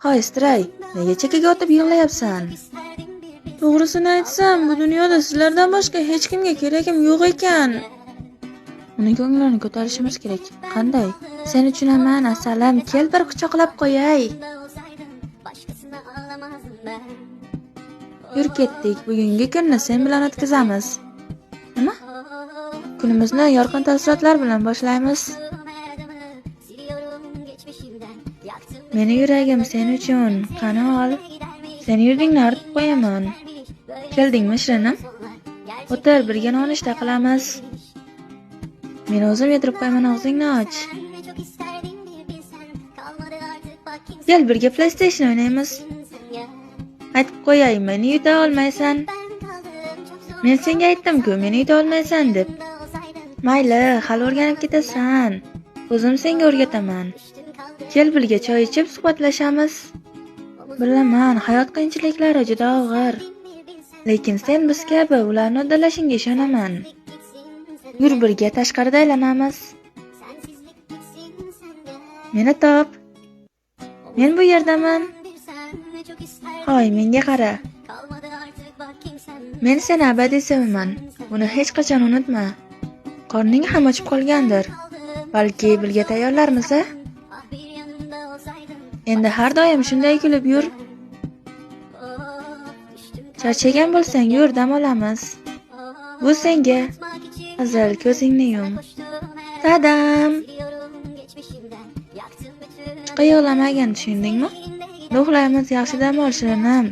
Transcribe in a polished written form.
Hoy, Stray, nega chekkaga otib yig'layapsan? To'g'risini aytsam, bu dunyoda sizlardan boshqa hech kimga keragim yo'q ekan. Uning ko'nglarini ko'tarishimiz kerak. Qanday? Sen tushunaman, asalim, kel bir quchoqlab qo'yay. Yur ketdik, bugungi kunni sen bilan o'tkazamiz. Nima? Kunimizni yorqin taassurotlar bilan boshlaymiz. Meni yuragim sen uchun, qani ol. Sen yurdingni artib qo'yaman. Keldingmi, Shirinim? O'tir, birga nonushta qilamiz. Men o'zim yedirib qo'yaman, og'zingni och. Kel, birga PlayStation o'ynaymiz. Aytib qo'yay, meni yuta olmaysan. Men senga aytdim-ku, meni yuta olmaysan deb. Mayli, hali o'rganib ketasan. O'zim senga o'rgataman. Kel, birga choy ichib suhbatlashamiz. Bilaman, hayot qiyinchiliklari juda og'ir. Lekin sen biz kabi ularni uddalashingga ishonaman. Yur, birga tashqarida aylanamiz. Meni top. Men bu yerdaman. Hoy, menga qara. Men seni abadiy sevaman. Buni hech qachon unutma. Qorning ham ochib qolgandir. Balki birga tayyorlarmiz, a? Endi har doim shunday kulib yur. Charchagan bo'lsang yur, dam olamiz. Bu senga. Qizil, ko'zingni yum. Tadam. Chiqa yig'lamagin, tushundingmi? Uxlaymiz, yaxshi dam ol, Shirinim.